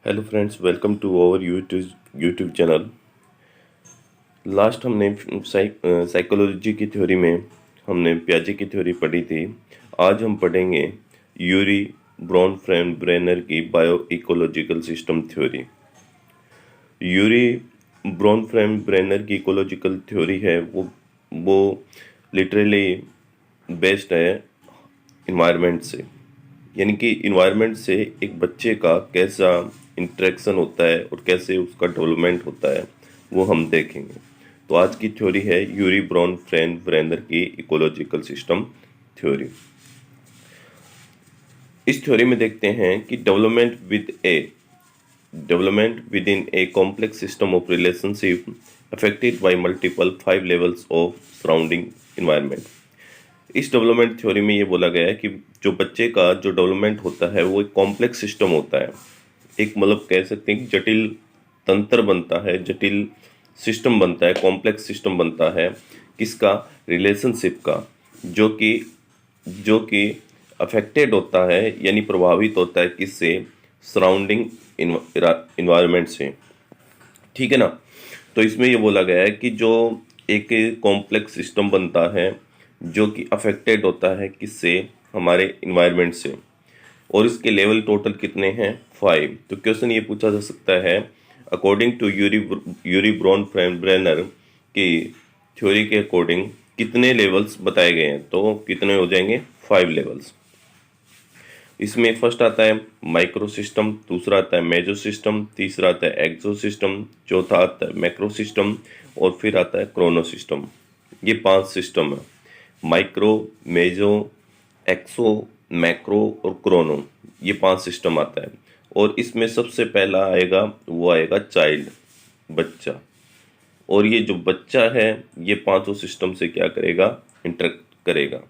Hello friends, welcome to our YouTube channel. Last हमने psychology की theory में हमने पियाजे की थ्योरी पढ़ी थी। आज हम पढ़ेंगे यूरी ब्रॉनफ्रेंड-ब्रेनर की bio ecological system theory. Urie Bronfenbrenner की इकोलॉजिकल थ्योरी है वो लिटरली बेस्ड है इन्वायरमेंट से। यानी कि इन्वायरमेंट से एक बच्चे का कैसा इंटरेक्शन होता है और कैसे उसका डेवलपमेंट होता है वो हम देखेंगे। तो आज की थ्योरी है यूरी ब्रॉनफ्रेंड-ब्रेनर की इकोलॉजिकल सिस्टम थ्योरी। इस थ्योरी में देखते हैं कि development with in a complex system of relationship affected by multiple 5 levels of surrounding environment. इस डेवलपमेंट थ्योरी में ये बोला गया है कि जो बच्चे का जो डेवलपमेंट होता है वो एक कॉम्प्लेक्स सिस्टम होता है। एक मतलब कह सकते हैं कि जटिल तंत्र बनता है, जटिल सिस्टम बनता है, कॉम्प्लेक्स सिस्टम बनता है। किसका? रिलेशनशिप का, जो कि अफेक्टेड होता है यानी प्रभावित होता है किससे? सराउंडिंग इन्वायरमेंट से। ठीक है ना। तो इसमें ये बोला गया है कि जो एक कॉम्प्लेक्स सिस्टम बनता है जो कि अफेक्टेड होता है किससे? हमारे इन्वायरमेंट से। और इसके लेवल टोटल कितने हैं? 5। तो क्वेश्चन ये पूछा जा सकता है अकॉर्डिंग टू यूरी ब्रॉनफ्रेंड-ब्रेनर की थ्योरी के अकॉर्डिंग कितने लेवल्स बताए गए हैं? तो कितने हो जाएंगे? 5 लेवल्स। इसमें फर्स्ट आता है माइक्रो सिस्टम, दूसरा आता है मेजो सिस्टम, तीसरा आता है एक्सो सिस्टम, चौथा आता है मैक्रो सिस्टम और फिर आता है क्रोनो सिस्टम। ये 5 सिस्टम है। माइक्रो, मेजो, एक्सो, मैक्रो और क्रोनो, ये 5 सिस्टम आता है। और इसमें सबसे पहला आएगा वो आएगा चाइल्ड, बच्चा। और ये जो बच्चा है ये पांचों सिस्टम से क्या करेगा? इंटरेक्ट करेगा।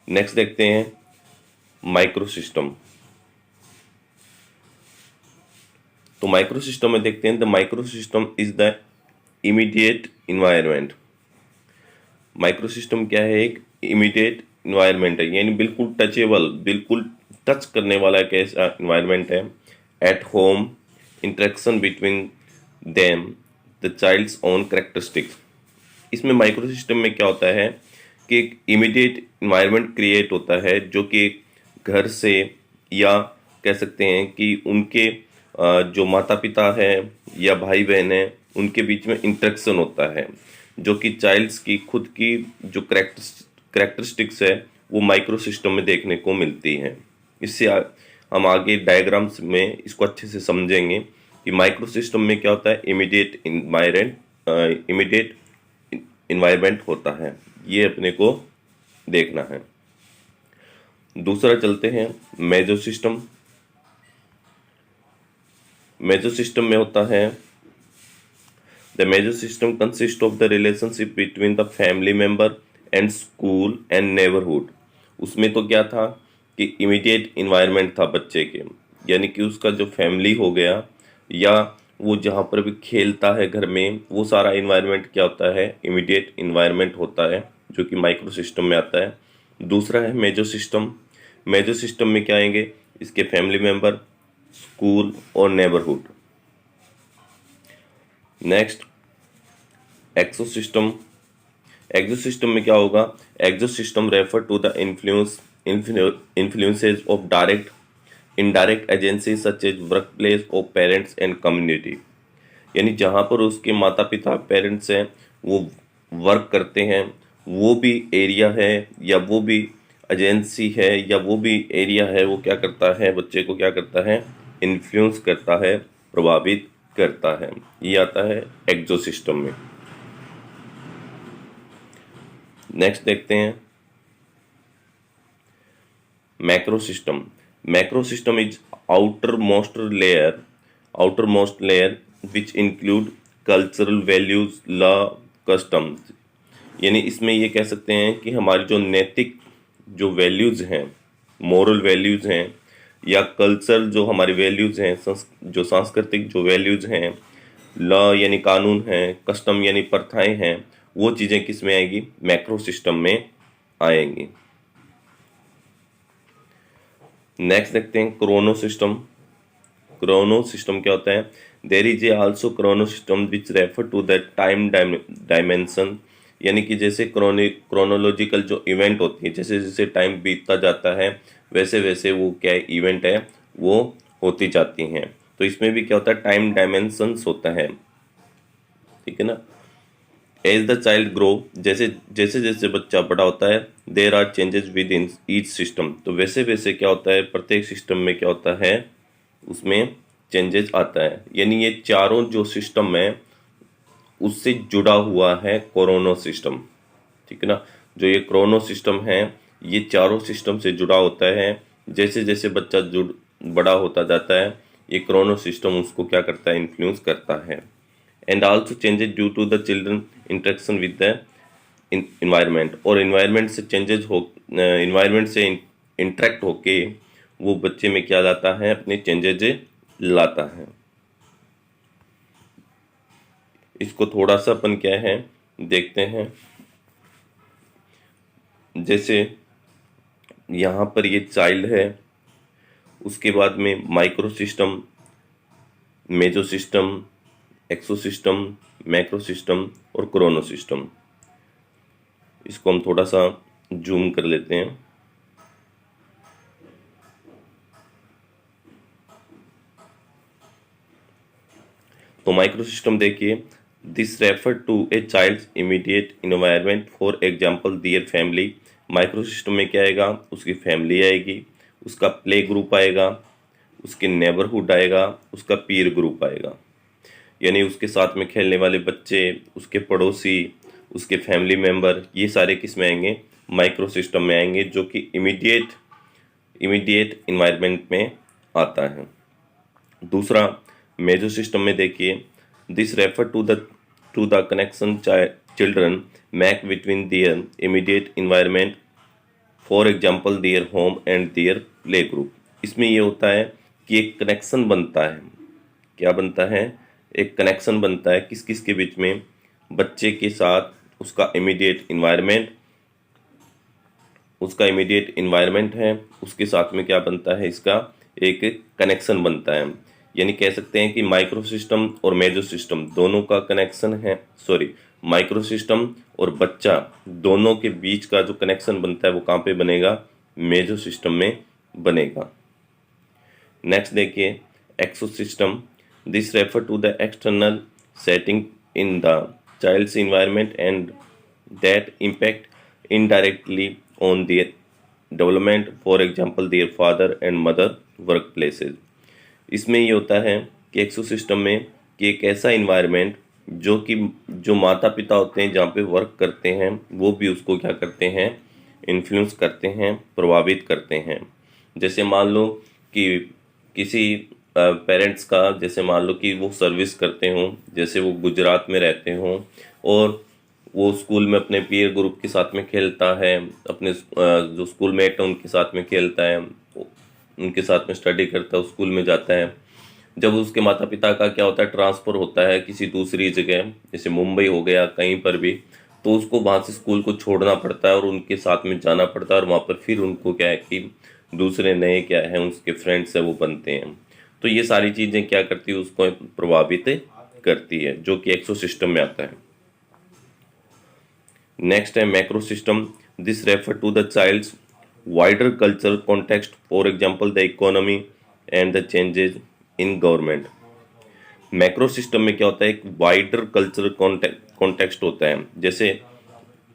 नेक्स्ट देखते हैं माइक्रो सिस्टम। तो माइक्रो सिस्टम में देखते हैं the micro system is the immediate environment. Micro system क्या है? एक इमीडिएट इन्वायरमेंट है, यानी बिल्कुल टचेबल, बिल्कुल टच करने वाला एक ऐसा इन्वायरमेंट है। At home, interaction between them, the child's own characteristics. इसमें माइक्रो सिस्टम में क्या होता है कि एक इमीडिएट इन्वायरमेंट क्रिएट होता है जो कि घर से या कह सकते हैं कि उनके जो माता पिता है या भाई बहन है उनके बीच में इंटरेक्शन होता है, जो कि चाइल्ड्स की खुद की जो कैरेक्टरिस्टिक्स है वो माइक्रो सिस्टम में देखने को मिलती हैं। इससे हम आगे डायग्राम्स में इसको अच्छे से समझेंगे कि माइक्रो सिस्टम में क्या होता है। इमीडिएट इन्वायरमेंट होता है, ये अपने को देखना है। दूसरा चलते हैं मेजो सिस्टम। मेजो सिस्टम में होता है the meso system consist of the relationship between the family member and school and neighbourhood. उसमें तो क्या था कि इमीडिएट इन्वायरमेंट था बच्चे के, यानी कि उसका जो फैमिली हो गया या वो जहाँ पर भी खेलता है घर में, वो सारा इन्वायरमेंट क्या होता है? इमीडिएट इन्वायरमेंट होता है, जो कि माइक्रो सिस्टम में आता है। दूसरा है मेजो सिस्टम। मेजो सिस्टम में क्या आएंगे? इसके फैमिली मेंबर, स्कूल और neighbourhood. Next exo system. Exo system में क्या होगा? Exo system refer to the influences of direct indirect agency such as work place of parents and community. यानी जहाँ पर उसके माता पिता पेरेंट्स हैं वो वर्क करते हैं, वो भी एरिया है या वो भी एजेंसी है या वो भी एरिया है, वो क्या करता है? बच्चे को क्या करता है? इन्फ्लुएंस करता है, प्रभावित करता है। ये आता है एक्सो सिस्टम में। नेक्स्ट देखते हैं macro system. Macro system is outermost layer which include cultural values, law, customs। यानी इसमें ये कह सकते हैं कि हमारी जो नैतिक जो वैल्यूज़ हैं, मोरल वैल्यूज़ हैं या कल्चर जो हमारी वैल्यूज़ हैं, जो सांस्कृतिक जो वैल्यूज़ हैं, लॉ यानी कानून हैं, कस्टम यानी प्रथाएं हैं, वो चीज़ें किस में आएगी? मैक्रो सिस्टम में आएंगी। नेक्स्ट देखते हैं क्रोनो सिस्टम। क्रोनो सिस्टम क्या होता है? There is a also chrono system which refer to the time dimension, यानी कि जैसे क्रोनोलॉजिकल जो इवेंट होती है, जैसे जैसे टाइम बीतता जाता है वैसे वैसे वो क्या इवेंट है वो होती जाती हैं। तो इसमें भी क्या होता है? टाइम डायमेंशंस होता है, ठीक है ना। एज द चाइल्ड ग्रो, जैसे जैसे जैसे बच्चा बड़ा होता है, there are changes within each system, तो वैसे वैसे क्या होता है प्रत्येक सिस्टम में क्या होता है उसमें चेंजेस आता है। यानी ये चारों जो सिस्टम है उससे जुड़ा हुआ है कोरोनो सिस्टम, ठीक है ना। जो ये क्रोनो सिस्टम है ये चारों सिस्टम से जुड़ा होता है। जैसे जैसे बच्चा जुड़ बड़ा होता जाता है ये क्रोनो सिस्टम उसको क्या करता है? इन्फ्लुएंस करता है। And also changes due to the children interaction with the environment, और इन्वायरमेंट से चेंजेस हो, इन्वायरमेंट से इंटरेक्ट होके वो बच्चे में क्या लाता है? अपने चेंजेस लाता है। इसको थोड़ा सा अपन क्या है देखते हैं। जैसे यहाँ पर ये चाइल्ड है, उसके बाद में micro system, meso system, exo system, macro system और क्रोनो सिस्टम। इसको हम थोड़ा सा जूम कर लेते हैं। तो माइक्रो सिस्टम देखिए, this refer to a child's immediate environment, for example their family. Micro system में क्या आएगा? उसकी फैमिली आएगी, उसका प्ले ग्रुप आएगा, उसके नेबरहुड आएगा, उसका पीर ग्रुप आएगा। यानी उसके साथ में खेलने वाले बच्चे, उसके पड़ोसी, उसके फैमिली मेंबर, ये सारे किस में आएंगे? माइक्रो सिस्टम में आएंगे, जो कि इमीडिएट इन्वायरमेंट में आता है। दूसरा मेजो सिस्टम में देखिए, this refer to the connection children make between their immediate environment, for example their home and their play group. इसमें ये होता है कि एक कनेक्शन बनता है। क्या बनता है? एक कनेक्शन बनता है किस किस के बीच में? बच्चे के साथ उसका इमीडिएट इन्वायरमेंट है, उसके साथ में क्या बनता है? इसका एक कनेक्शन बनता है। यानी कह सकते हैं कि माइक्रो सिस्टम और मेजो सिस्टम दोनों का कनेक्शन है, माइक्रो सिस्टम और बच्चा दोनों के बीच का जो कनेक्शन बनता है वो कहाँ पे बनेगा? मेजो सिस्टम में बनेगा। नेक्स्ट देखिए exo system, this refer to the external setting in the child's environment and that impact indirectly on their development, for example their father and mother work places. इसमें ये होता है कि एक्सो सिस्टम में कि एक ऐसा इन्वायरमेंट जो माता पिता होते हैं जहाँ पे वर्क करते हैं वो भी उसको क्या करते हैं? इन्फ्लुएंस करते हैं, प्रभावित करते हैं। जैसे मान लो कि किसी पेरेंट्स का, जैसे मान लो कि वो सर्विस करते हों, जैसे वो गुजरात में रहते हों और वो स्कूल में अपने पीयर ग्रुप के साथ में खेलता है, अपने जो स्कूल मेट है उनके साथ में खेलता है, उनके साथ में स्टडी करता है, स्कूल में जाता है। जब उसके माता पिता का क्या होता है? ट्रांसफ़र होता है किसी दूसरी जगह, जैसे मुंबई हो गया कहीं पर भी, तो उसको वहाँ से स्कूल को छोड़ना पड़ता है और उनके साथ में जाना पड़ता है, और वहाँ पर फिर उनको क्या है कि दूसरे नए क्या है उसके फ्रेंड्स है वो बनते हैं। तो ये सारी चीज़ें क्या करती है? उसको प्रभावित करती है, जो कि एक्सो सिस्टम में आता है। नेक्स्ट है macro system, this refer to the child's wider culture context, for example the economy and the changes in government. Macro system में क्या होता है? एक वाइडर कल्चरल कॉन्टेक्स्ट होता है, जैसे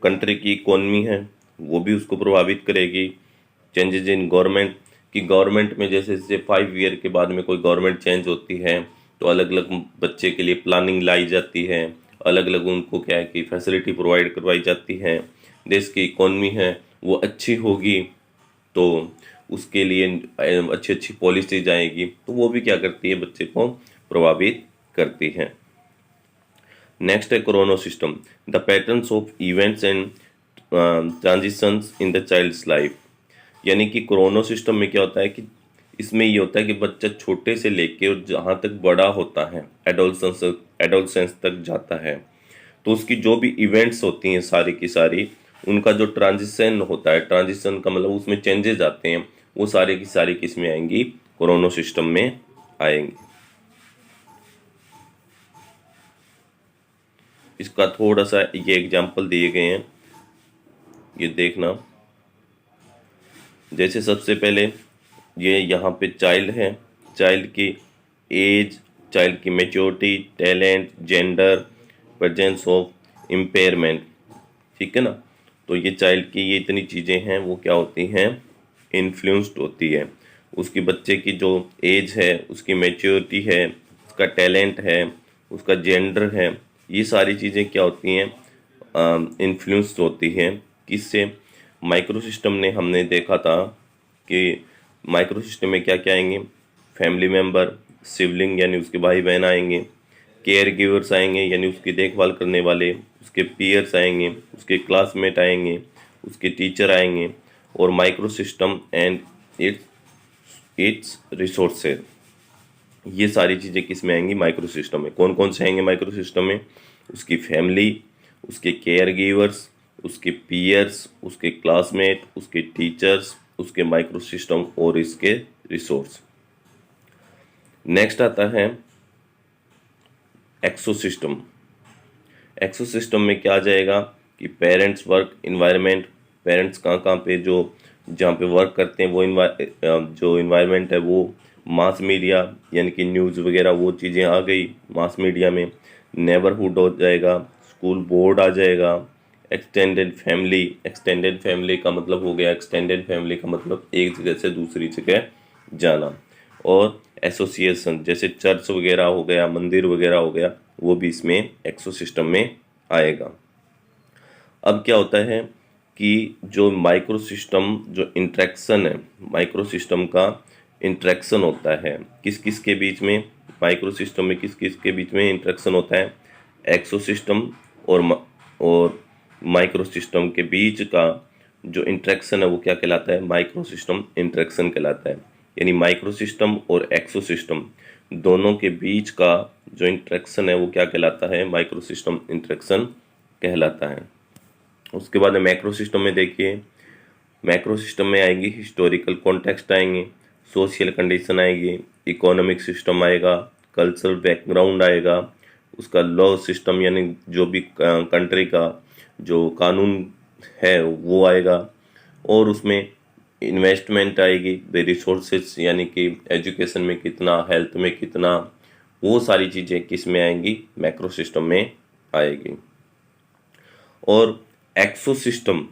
कंट्री की इकोनॉमी है वो भी उसको प्रभावित करेगी। चेंजेस इन गवर्नमेंट, कि गवर्नमेंट में जैसे जैसे 5 ईयर के बाद में कोई गवर्नमेंट चेंज होती है तो अलग अलग बच्चे के लिए प्लानिंग लाई जाती है, अलग अलग उनको क्या है कि फैसिलिटी प्रोवाइड करवाई जाती है। देश की इकोनॉमी है वो अच्छी होगी तो उसके लिए अच्छी अच्छी पॉलिसीज आएगी, तो वो भी क्या करती है? बच्चे को प्रभावित करती है। नेक्स्ट है chrono system, the patterns of events and transitions in the child's life. यानी कि क्रोनो सिस्टम में क्या होता है कि इसमें ये होता है कि बच्चा छोटे से लेके और जहाँ तक बड़ा होता है, एडोलसेंस तक जाता है, तो उसकी जो भी इवेंट्स होती हैं सारी की सारी, उनका जो ट्रांजिशन होता है, ट्रांजिशन का मतलब उसमें चेंजेस आते हैं, वो सारे की सारी किस में आएंगी, कोरोनो सिस्टम में आएंगी। इसका थोड़ा सा ये एग्जाम्पल दिए गए हैं, ये देखना। जैसे सबसे पहले ये यहाँ पे चाइल्ड है, चाइल्ड की एज, चाइल्ड की maturity, talent, gender, presence of impairment, ठीक है ना। तो ये चाइल्ड की ये इतनी चीज़ें हैं, वो क्या होती हैं, इन्फ्लुएंस्ड होती है। उसकी बच्चे की जो एज है, उसकी मैच्योरिटी है, उसका टैलेंट है, उसका जेंडर है, ये सारी चीज़ें क्या होती हैं, इन्फ्लुएंस्ड होती हैं। किससे, माइक्रो सिस्टम ने हमने देखा था कि माइक्रो सिस्टम में क्या क्या आएंगे, फैमिली मेम्बर, सिबलिंग यानी उसके भाई बहन आएंगे, केयर गिवर्स आएंगे यानी उसकी देखभाल करने वाले, उसके पीयर्स आएंगे, उसके क्लासमेट आएंगे, उसके टीचर आएंगे, और micro system and it's resources, ये सारी चीज़ें किस में आएंगी, माइक्रो सिस्टम में। कौन कौन से आएंगे माइक्रो सिस्टम में, उसकी फैमिली, उसके केयर गिवर्स, उसके पीयर्स, उसके क्लासमेट, उसके टीचर्स, उसके माइक्रो सिस्टम और इसके रिसोर्स। नेक्स्ट आता है एक्सोसिस्टम। एक्सोसिस्टम में क्या आ जाएगा कि पेरेंट्स, वर्क इन्वायरमेंट, पेरेंट्स कहाँ कहाँ पे जो जहाँ पे वर्क करते हैं वो जो इन्वायरमेंट है वो मास मीडिया यानी कि न्यूज़ वगैरह वो चीज़ें आ गई मास मीडिया में। नेबरहुड हो जाएगा, स्कूल बोर्ड आ जाएगा, एक्सटेंडेड फैमिली, एक्सटेंडेड फैमिली का मतलब हो गया, एक्सटेंडेड फैमिली का मतलब एक जगह से दूसरी जगह जाना, और एसोसिएशन जैसे चर्च वगैरह हो गया, मंदिर वगैरह हो गया, वो भी इसमें एक्सोसिस्टम में आएगा। अब क्या होता है कि जो माइक्रो सिस्टम जो इंट्रैक्शन है, माइक्रो सिस्टम का इंट्रैक्शन होता है किस किस के बीच में, माइक्रो सिस्टम में किस किस के बीच में इंट्रैक्शन होता है, एक्सो सिस्टम और माइक्रो सिस्टम के बीच का जो इंट्रैक्शन है वो क्या कहलाता है, माइक्रो सिस्टम इंट्रैक्शन कहलाता है। यानी माइक्रो सिस्टम और एक्सो सिस्टम दोनों के बीच का जो इंट्रैक्शन है वो क्या कहलाता है, माइक्रो सिस्टम इंट्रैक्शन कहलाता है। उसके बाद मैक्रो सिस्टम में देखिए, मैक्रो सिस्टम में आएंगी हिस्टोरिकल कॉन्टेक्स्ट आएंगे, सोशल कंडीशन आएगी, इकोनॉमिक सिस्टम आएगा, कल्चरल बैकग्राउंड आएगा, उसका लॉ सिस्टम यानी जो भी कंट्री का जो कानून है वो आएगा, और उसमें इन्वेस्टमेंट आएगी, रिसोर्सेज यानी कि एजुकेशन में कितना, हेल्थ में कितना, वो सारी चीज़ें किस में आएंगी, मैक्रो सिस्टम में आएगी। और एक्सोसिस्टम,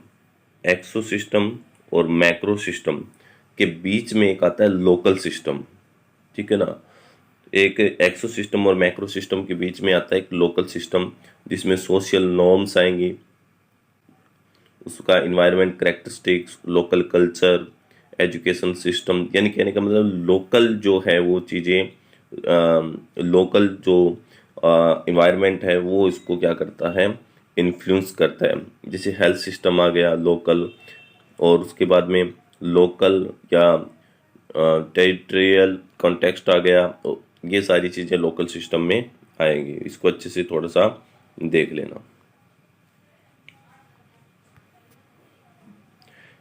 एक्सोसिस्टम और मैक्रो सिस्टम के बीच में एक आता है लोकल सिस्टम, ठीक है ना। एक एक्सो सिस्टम और मैक्रो सिस्टम के बीच में आता है एक लोकल सिस्टम जिसमें सोशल नॉर्म्स आएंगी, उसका environment characteristics, local culture, education system, यानी कहने का मतलब लोकल जो है वो चीज़ें, लोकल जो इन्वायरमेंट है वो इसको क्या करता है, इन्फ्लुएंस करता है। जैसे हेल्थ सिस्टम आ गया लोकल, और उसके बाद में लोकल या टेरिटोरियल कॉन्टेक्स्ट आ गया, तो ये सारी चीज़ें लोकल सिस्टम में आएंगी। इसको अच्छे से थोड़ा सा देख लेना।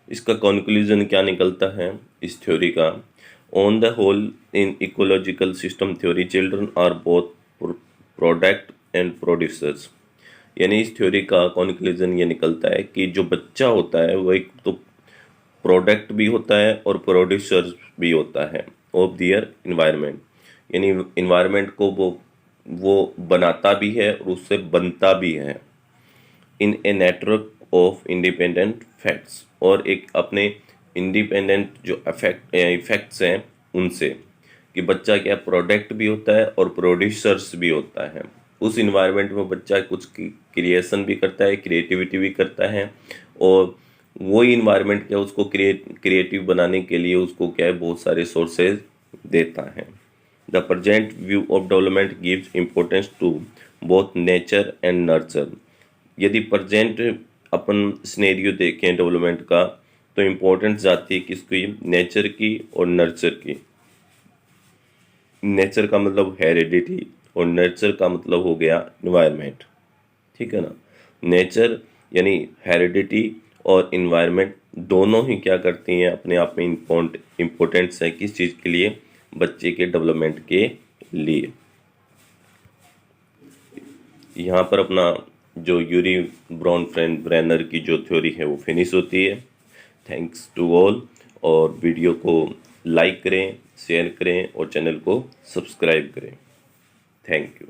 इसका कंक्लूजन क्या निकलता है इस थ्योरी का, on the whole in ecological system theory children are both product and producers. यानी इस थ्योरी का कंक्लूजन ये निकलता है कि जो बच्चा होता है वो एक तो प्रोडक्ट भी होता है और प्रोड्यूसर भी होता है ऑफ दियर इन्वायरमेंट। यानी इन्वायरमेंट को वो बनाता भी है और उससे बनता भी है, इन a network of independent facts, और एक अपने इंडिपेंडेंट जो इफेक्ट्स हैं उनसे, कि बच्चा क्या प्रोडक्ट भी होता है और प्रोड्यूसर्स भी होता है। उस इन्वायरमेंट में बच्चा कुछ क्रिएशन भी करता है, क्रिएटिविटी भी करता है, और वही इन्वायरमेंट क्या उसको क्रिएटिव बनाने के लिए उसको क्या है बहुत सारे सोर्सेज देता है। The present view of development gives importance to both nature and nurture. यदि प्रेजेंट अपन सिनेरियो देखें डेवलपमेंट का तो इम्पोर्टेंस जाती है किसकी, नेचर की और नर्चर की। नेचर का मतलब हेरिडिटी और नर्चर का मतलब हो गया इन्वायरमेंट, ठीक है ना। नेचर यानी हेरिडिटी और इन्वायरमेंट दोनों ही क्या करती हैं, अपने आप में इम्पोर्टेंट्स है किस चीज़ के लिए, बच्चे के डेवलपमेंट के लिए। यहाँ पर अपना जो यूरी ब्रैनर की जो थ्योरी है वो फिनिश होती है। थैंक्स टू ऑल, और वीडियो को लाइक करें, शेयर करें और चैनल को सब्सक्राइब करें। Thank you.